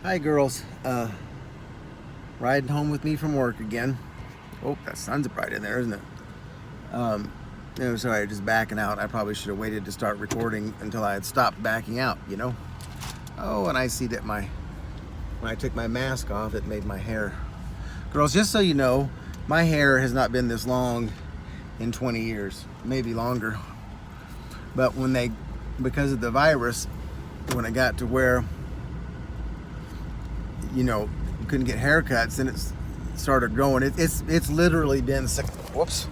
Hi, girls. Riding home with me from work again. Oh, that sun's bright in there, isn't it? Um, sorry, just backing out. I probably should have waited to start recording until I had stopped backing out. Oh, and I see that when I took my mask off, it made my hair. Girls, just so you know, my hair has not been this long in 20 years, maybe longer. But because of the virus, when I got to where couldn't get haircuts, and it started growing. It's literally been whoops,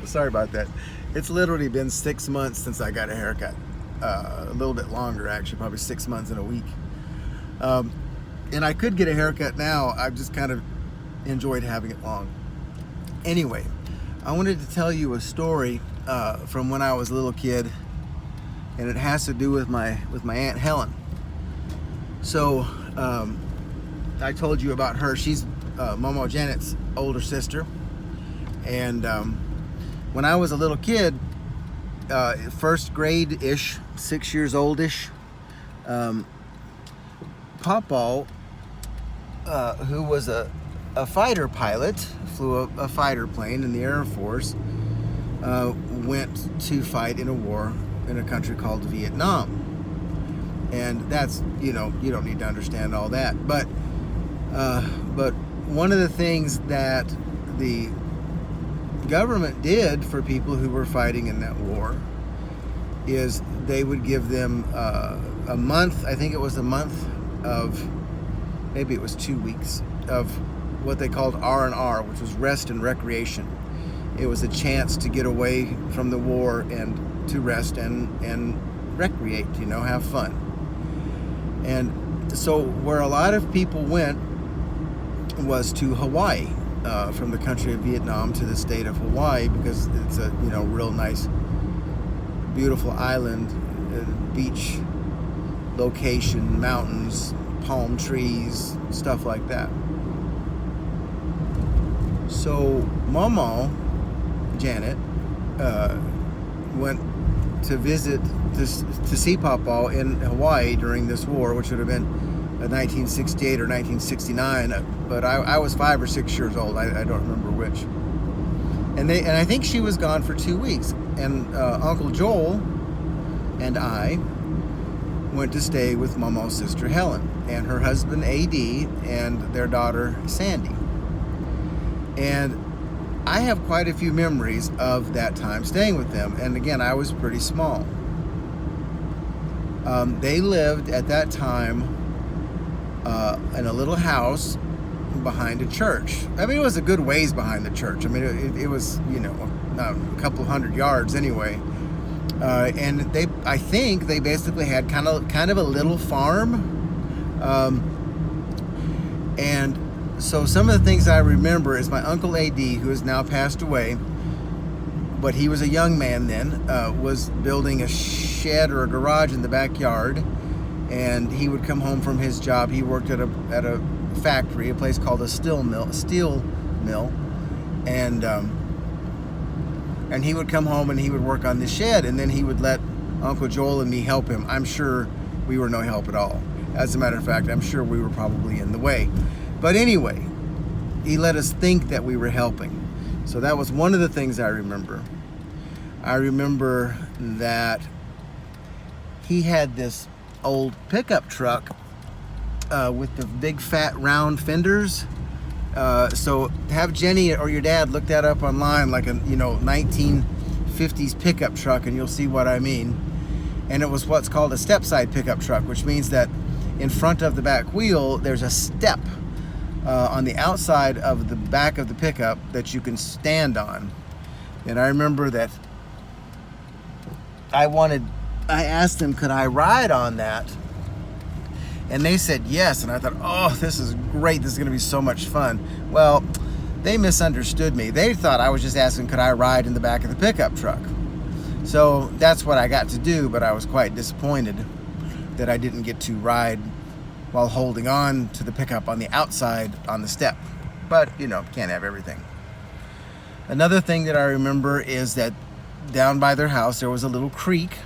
sorry about that. It's literally been 6 months since I got a haircut. A little bit longer, actually, probably 6 months and a week. And I could get a haircut now. I've just kind of enjoyed having it long. Anyway, I wanted to tell you a story from when I was a little kid, and it has to do with my Aunt Helen. So I told you about her. She's Momo Janet's older sister. And when I was a little kid, first grade-ish, 6 years old-ish, Pawpaw, who was a fighter pilot, flew a fighter plane in the Air Force, went to fight in a war in a country called Vietnam. And that's, you don't need to understand all that. But one of the things that the government did for people who were fighting in that war is they would give them a month, I think it was a month of, maybe it was 2 weeks, of what they called R&R, which was rest and recreation. It was a chance to get away from the war and to rest and recreate, have fun. And so where a lot of people went was to Hawaii, from the country of Vietnam to the state of Hawaii, because it's a real nice, beautiful island, beach location, mountains, palm trees, stuff like that. So Mama Janet went to visit to see Pawpaw in Hawaii during this war, which would have been 1968 or 1969, but I was 5 or 6 years old. I don't remember which. And I think she was gone for 2 weeks. And Uncle Joel and I went to stay with Momo's sister Helen and her husband A.D. and their daughter Sandy. And I have quite a few memories of that time staying with them. And again, I was pretty small. They lived at that time in a little house behind a church. I mean, it was a good ways behind the church. I mean, it was, a couple hundred yards anyway. And I think they basically had kind of a little farm. And so some of the things I remember is my Uncle A.D., who has now passed away, but he was a young man then, was building a shed or a garage in the backyard. And he would come home from his job. He worked at a factory, a place called a steel mill, and he would come home and he would work on the shed, and then he would let Uncle Joel and me help him. I'm sure we were no help at all. As a matter of fact, I'm sure we were probably in the way. But anyway, he let us think that we were helping. So that was one of the things I remember. I remember that he had this old pickup truck with the big fat round fenders. So have Jenny or your dad look that up online, like a 1950s pickup truck, and you'll see what I mean. And it was what's called a step side pickup truck, which means that in front of the back wheel there's a step on the outside of the back of the pickup that you can stand on. And I remember that I asked them, could I ride on that? And they said yes. And I thought, oh, this is great. This is going to be so much fun. Well, they misunderstood me. They thought I was just asking, could I ride in the back of the pickup truck? So that's what I got to do, but I was quite disappointed that I didn't get to ride while holding on to the pickup on the outside on the step. But, can't have everything. Another thing that I remember is that down by their house there was a little creek,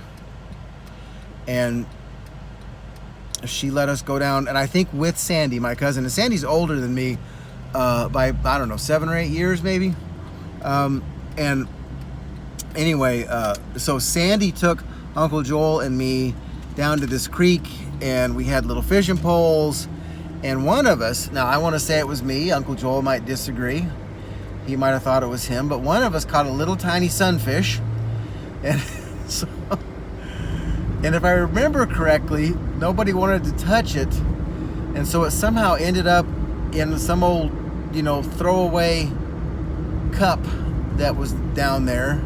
and she let us go down, and I think with Sandy, my cousin, and Sandy's older than me by, I don't know, 7 or 8 years maybe. And anyway, so Sandy took Uncle Joel and me down to this creek, and we had little fishing poles, and one of us, now I want to say it was me, Uncle Joel might disagree, he might have thought it was him, but one of us caught a little tiny sunfish, and so, and if I remember correctly, nobody wanted to touch it, and so it somehow ended up in some old, throwaway cup that was down there,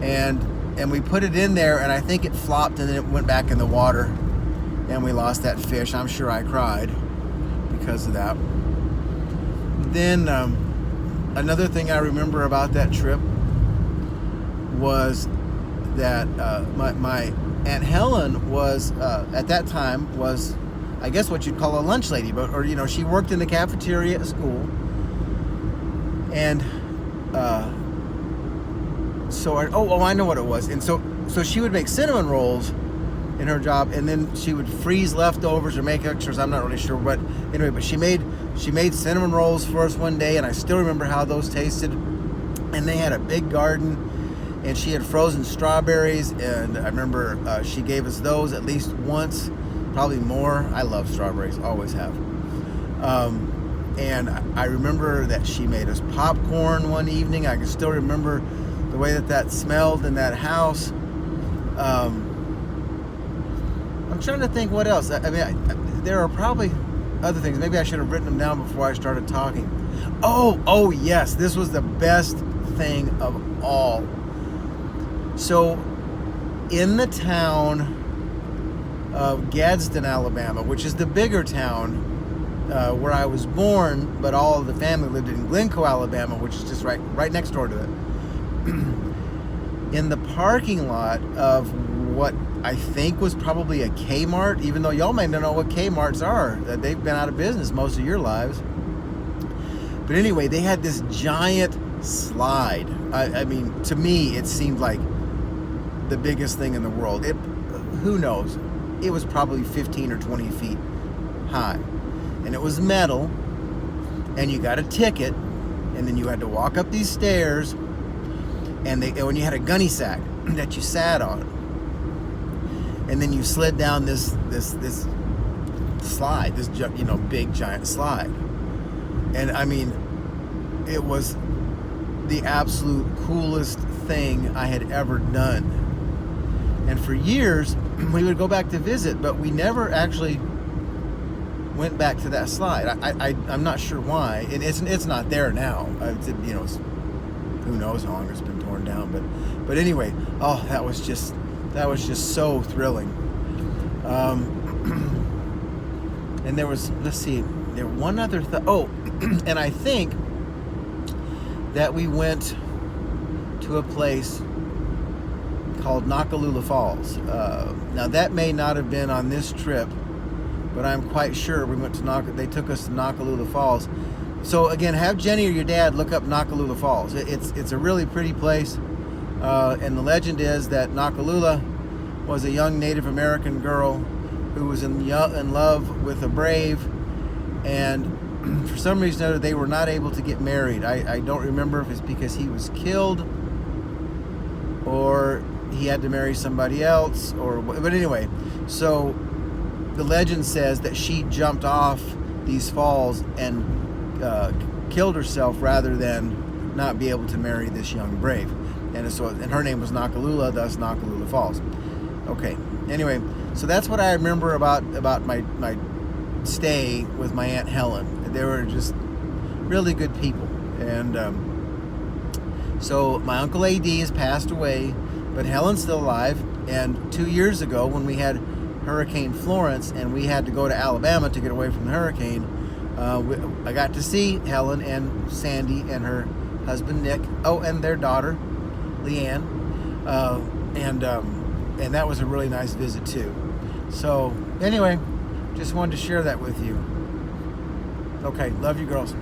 and we put it in there, and I think it flopped, and then it went back in the water, and we lost that fish. I'm sure I cried because of that. Then another thing I remember about that trip was that my Aunt Helen was at that time was, I guess, what you'd call a lunch lady, or she worked in the cafeteria at school, and I know what it was. And so she would make cinnamon rolls in her job, and then she would freeze leftovers or make extras. I'm not really sure, but anyway, but she made cinnamon rolls for us one day, and I still remember how those tasted. And they had a big garden, and she had frozen strawberries, and I remember she gave us those at least once, probably more. I love strawberries, always have. And I remember that she made us popcorn one evening. I can still remember the way that smelled in that house. I'm trying to think what else. There are probably other things. Maybe I should have written them down before I started talking. Oh yes, this was the best thing of all. So, in the town of Gadsden, Alabama, which is the bigger town where I was born, but all of the family lived in Glencoe, Alabama, which is just right next door to it. In the parking lot of what I think was probably a Kmart, even though y'all may not know what Kmarts are. They've been out of business most of your lives. But anyway, they had this giant slide. I mean, to me, it seemed like the biggest thing in the world. Who knows? It was probably 15 or 20 feet high. And it was metal, and you got a ticket, and then you had to walk up these stairs, and when you had a gunny sack that you sat on, and then you slid down this slide, this big giant slide, and I mean, it was the absolute coolest thing I had ever done. And for years, we would go back to visit, but we never actually went back to that slide. I'm not sure why. It's not there now. Who knows how long it's been torn down. But anyway, that was just so thrilling. And there was, one other and I think that we went to a place called Nakalula Falls. Now that may not have been on this trip, but I'm quite sure we went to they took us to Nakalula Falls. So again, have Jenny or your dad look up Nakalula Falls. It's a really pretty place, and the legend is that Nakalula was a young Native American girl who was in love with a brave, and for some reason or other, they were not able to get married. I don't remember if it's because he was killed or he had to marry somebody else, but anyway, so the legend says that she jumped off these falls and killed herself rather than not be able to marry this young brave. And her name was Nakalula, thus Nakalula Falls. Okay, anyway, so that's what I remember about my stay with my Aunt Helen. They were just really good people. And so my Uncle A.D. has passed away, but Helen's still alive. And 2 years ago, when we had Hurricane Florence and we had to go to Alabama to get away from the hurricane, I got to see Helen and Sandy and her husband Nick, and their daughter Leanne, and that was a really nice visit too. So anyway, just wanted to share that with you. Okay, love you girls.